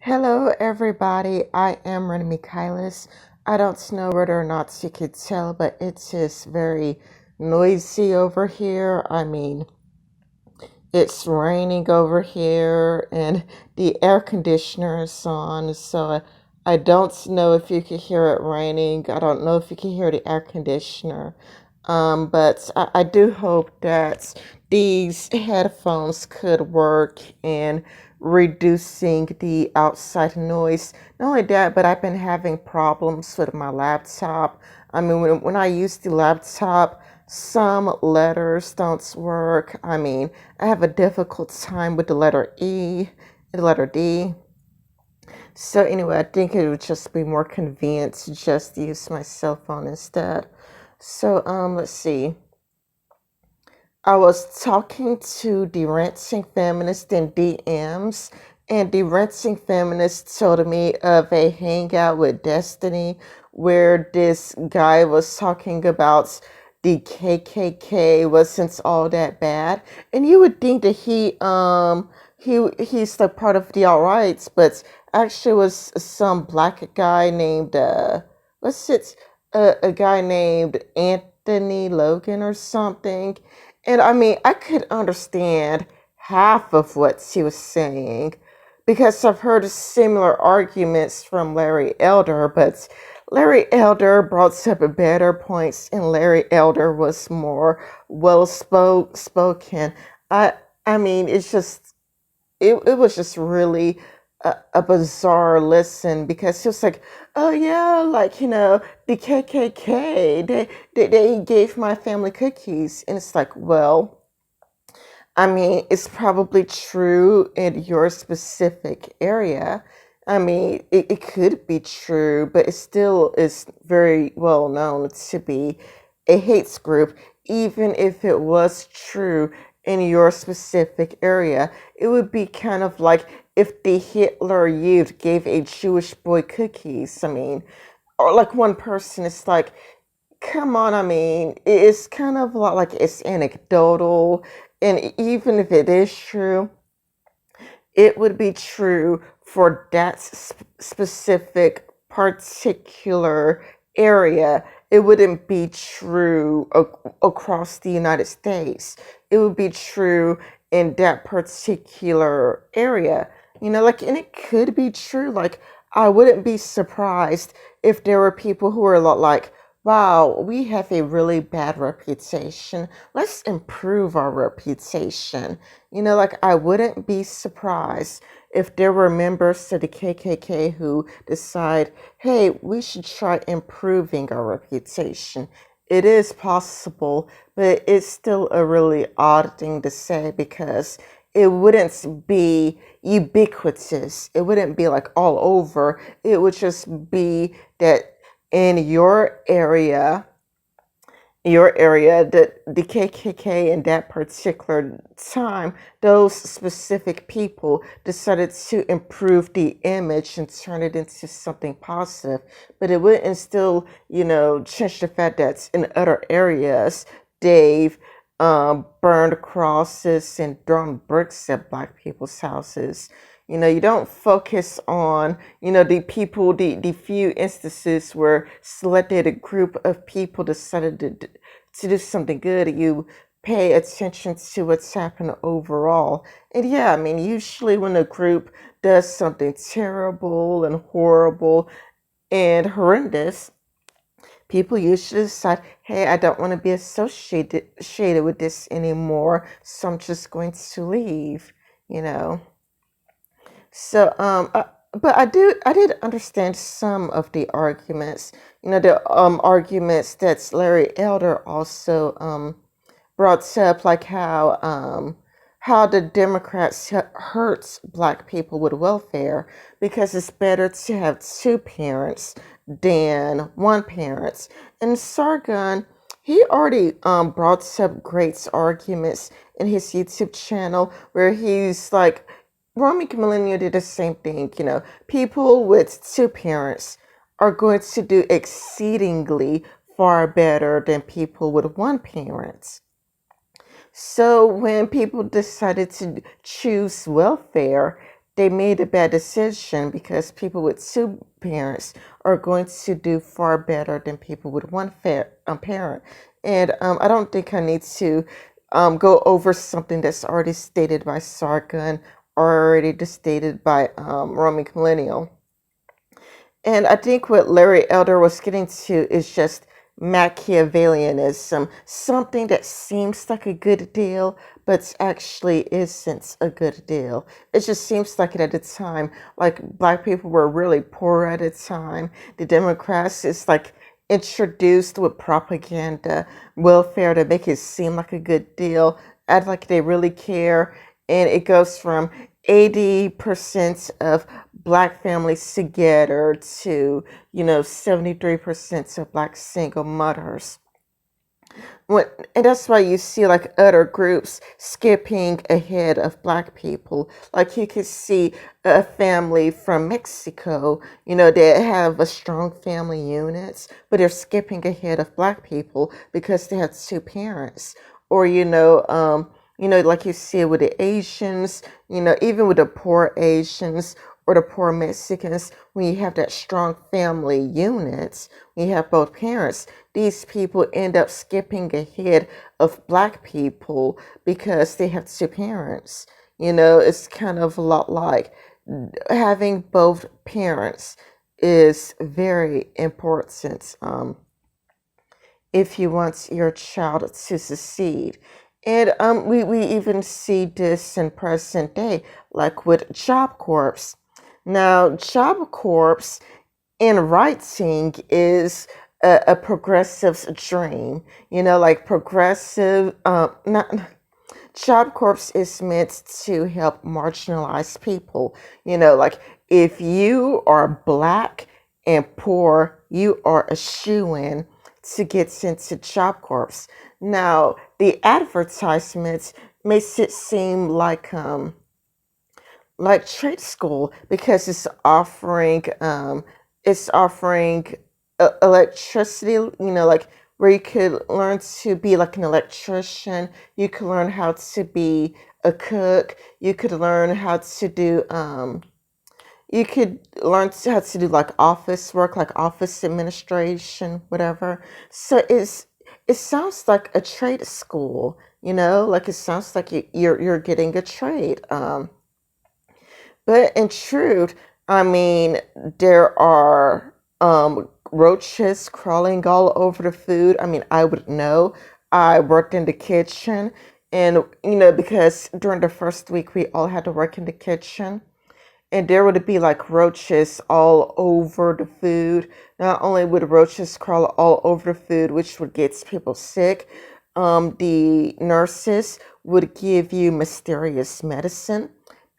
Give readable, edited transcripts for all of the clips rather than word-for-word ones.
Hello, everybody. I am Renee Michaelis. I don't know whether or not you could tell, but it's just very noisy over here. It's raining over here, and the air conditioner is on, so I don't know if you can hear it raining. I don't know if you can hear the air conditioner. But I do hope that these headphones could work in reducing the outside noise. Not only that, but I've been having problems with my laptop. When I use the laptop, some letters don't work. I have a difficult time with the letter E and the letter D. So anyway, I think it would just be more convenient to just use my cell phone instead. So let's see. I was talking to the Ranting Feminist in DMs, and the Ranting Feminist told me of a hangout with Destiny where this guy was talking about the KKK wasn't all that bad, and you would think that he's like part of the alt-rights, but actually was some black guy named what's it a guy named Anthony Logan or something. And I could understand half of what she was saying because I've heard similar arguments from Larry Elder, but Larry Elder brought up better points, and Larry Elder was more well spoken. I it's just it was just really a bizarre listen because he was like, oh yeah, like the KKK, they gave my family cookies, and it's like, well, it's probably true in your specific area. It could be true, but it still is very well known to be a hate group. Even if it was true in your specific area, it would be kind of like if the Hitler Youth gave a Jewish boy cookies. Or like one person is like, come on, it's kind of like it's anecdotal. And even if it is true, it would be true for that specific particular area. It wouldn't be true across the United States. It would be true in that particular area. And it could be true. Like, I wouldn't be surprised if there were people who were a lot like, wow, we have a really bad reputation. Let's improve our reputation. Like, I wouldn't be surprised if there were members to the KKK who decide, hey, we should try improving our reputation. It is possible, but it's still a really odd thing to say because it wouldn't be ubiquitous. It wouldn't be like all over. It would just be that in your area, the KKK in that particular time, those specific people decided to improve the image and turn it into something positive. But it wouldn't still, change the fact that in other areas, they've burned crosses and thrown bricks at black people's houses. You don't focus on, the few instances where selected group of people decided to do something good. You pay attention to what's happened overall. And yeah, usually when a group does something terrible and horrible and horrendous, people usually decide, hey, I don't want to be associated with this anymore, so I'm just going to leave, you know. But I did understand some of the arguments. The arguments that Larry Elder also brought up, like how the Democrats hurts black people with welfare because it's better to have two parents than one parent. And Sargon, he already brought up great arguments in his YouTube channel where he's like, Romy Millennial did the same thing. People with two parents are going to do exceedingly far better than people with one parent. So when people decided to choose welfare, they made a bad decision because people with two parents are going to do far better than people with one parent. And I don't think I need to go over something that's already stated by Sargon or already stated by Roman Millennial. And I think what Larry Elder was getting to is just Machiavellianism, something that seems like a good deal, but actually isn't a good deal. It just seems like it at the time. Like black people were really poor at the time. The Democrats is like introduced with propaganda, welfare to make it seem like a good deal, act like they really care. And it goes from 80% of black families together to 73% of black single mothers. And that's why you see like other groups skipping ahead of black people. Like you could see a family from Mexico, they have a strong family units, but they're skipping ahead of black people because they have two parents. Or like you see it with the Asians, even with the poor Asians or the poor Mexicans, when you have that strong family unit, when you have both parents, these people end up skipping ahead of black people because they have two parents. It's kind of a lot like having both parents is very important if you want your child to succeed. And we even see this in present day, like with Job Corps. Now, Job Corps in writing is a progressive's dream. Like progressive, not Job Corps is meant to help marginalized people. Like if you are black and poor, you are a shoo-in to get into Job Corps. Now, the advertisements makes it seem like trade school because it's offering electricity, like where you could learn to be like an electrician, you could learn how to be a cook, you could learn how to do how to do like office work, like office administration, whatever. So it sounds like a trade school, like it sounds like you're getting a trade. But in truth, I mean, there are roaches crawling all over the food. I mean, I would know. I worked in the kitchen, and because during the first week we all had to work in the kitchen, and there would be like roaches all over the food. Not only would roaches crawl all over the food, which would get people sick, the nurses would give you mysterious medicine.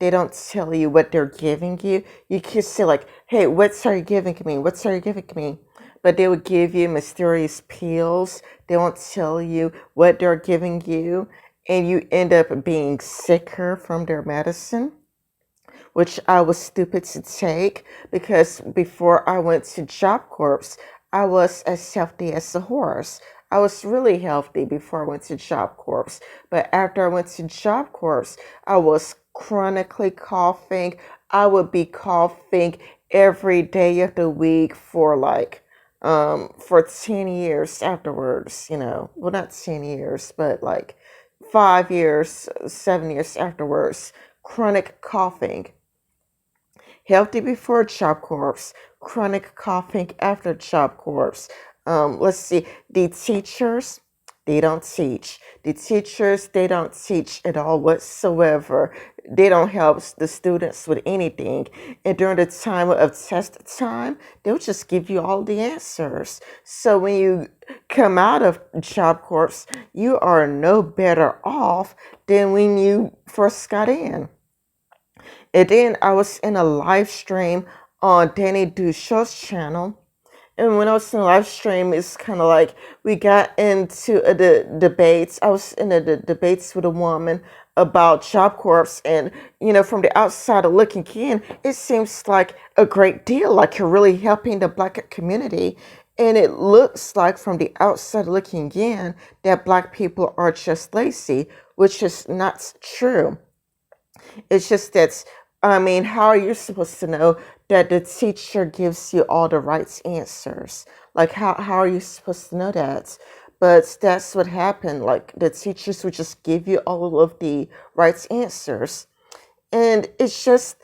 They don't tell you what they're giving you. You could say like, "Hey, what are you giving me? What are you giving me?" But they would give you mysterious pills. They won't tell you what they're giving you, and you end up being sicker from their medicine, which I was stupid to take because before I went to Job Corps, I was as healthy as a horse. I was really healthy before I went to Job Corps. But after I went to Job Corps, I was chronically coughing. I would be coughing every day of the week for 10 years afterwards, Well, not 10 years, but like 5 years, 7 years afterwards. Chronic coughing. Healthy before Job Corps, chronic coughing after Job Corps. Let's see, the teachers, they don't teach. The teachers, they don't teach at all whatsoever. They don't help the students with anything. And during the time of test time, they'll just give you all the answers. So when you come out of Job Corps, you are no better off than when you first got in. And then I was in a live stream on Danny Dushaw's channel. And when I was in the live stream, it's kind of like we got into the debates. I was in the debates with a woman about Job Corps. And, from the outside of looking in, it seems like a great deal, like you're really helping the black community. And it looks like from the outside looking in that black people are just lazy, which is not true. It's just that I mean, how are you supposed to know that the teacher gives you all the right answers? Like, how are you supposed to know that? But that's what happened. Like, the teachers would just give you all of the right answers. And it's just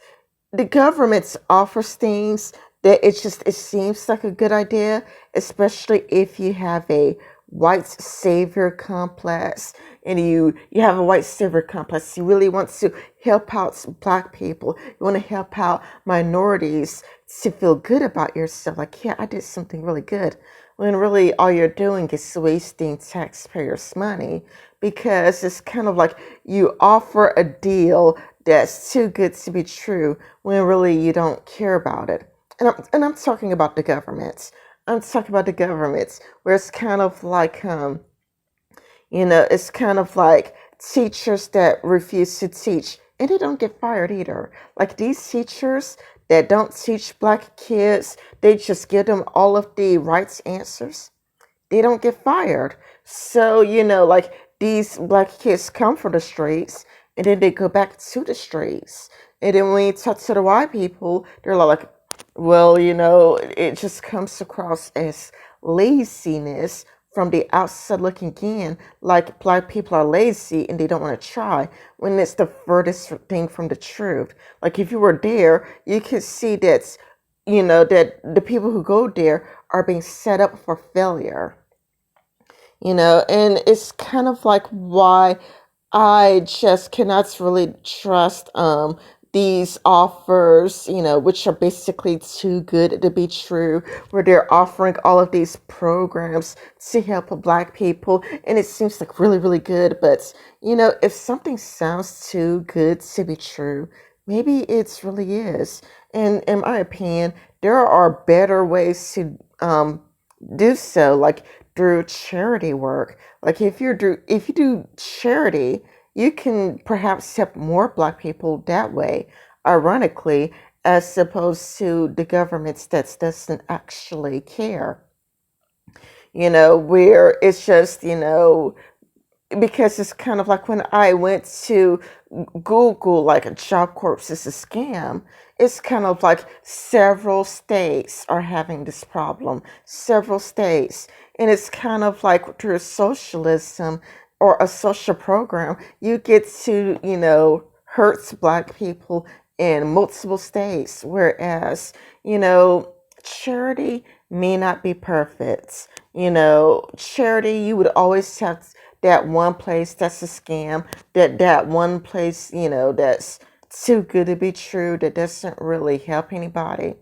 the government offers things that it seems like a good idea, especially if you have a white savior complex and you have a white savior complex. You really want to help out black people. You want to help out minorities to feel good about yourself. Like, yeah, I did something really good. When really all you're doing is wasting taxpayers' money, because it's kind of like you offer a deal that's too good to be true when really you don't care about it. And I'm talking about the government. I'm talking about the government where it's kind of like it's kind of like teachers that refuse to teach and they don't get fired either. Like these teachers that don't teach black kids, they just give them all of the right answers, they don't get fired. So, like these black kids come from the streets and then they go back to the streets. And then when you talk to the white people, they're like, well, it just comes across as laziness from the outside looking in, like black people are lazy and they don't want to try, when it's the furthest thing from the truth. Like if you were there, you could see that, that the people who go there are being set up for failure. And it's kind of like why I just cannot really trust these offers, which are basically too good to be true, where they're offering all of these programs to help black people, and it seems like really, really good. But if something sounds too good to be true, maybe it really is. And in my opinion, there are better ways to do so, like through charity work. Like if you do charity, you can perhaps help more black people that way, ironically, as opposed to the government that doesn't actually care. Where it's just, because it's kind of like when I went to Google, like a Job Corps is a scam, it's kind of like several states are having this problem, several states. And it's kind of like through socialism or a social program, you get to, hurt black people in multiple states, whereas, charity may not be perfect. Charity, you would always have that one place that's a scam, that one place, that's too good to be true, that doesn't really help anybody.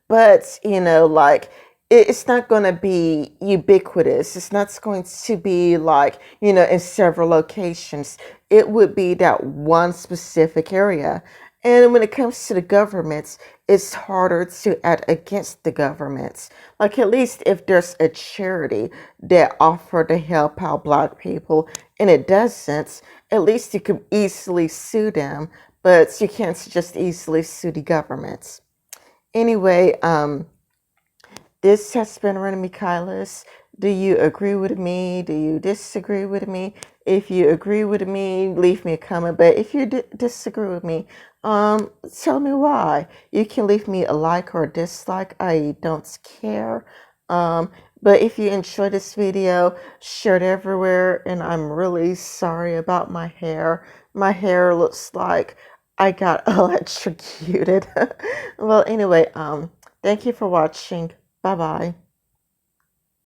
But like it's not going to be ubiquitous. It's not going to be like in several locations. It would be that one specific area. And when it comes to the governments, it's harder to act against the governments. Like at least if there's a charity that offer to help out black people and it doesn't, at least you could easily sue them, but you can't just easily sue the governments. Anyway, this has been Rena Michaelis. Do you agree with me? Do you disagree with me? If you agree with me, leave me a comment. But if you disagree with me, tell me why. You can leave me a like or a dislike. I don't care. But if you enjoyed this video, share it everywhere. And I'm really sorry about my hair. My hair looks like I got electrocuted. Well, anyway, thank you for watching. Bye bye.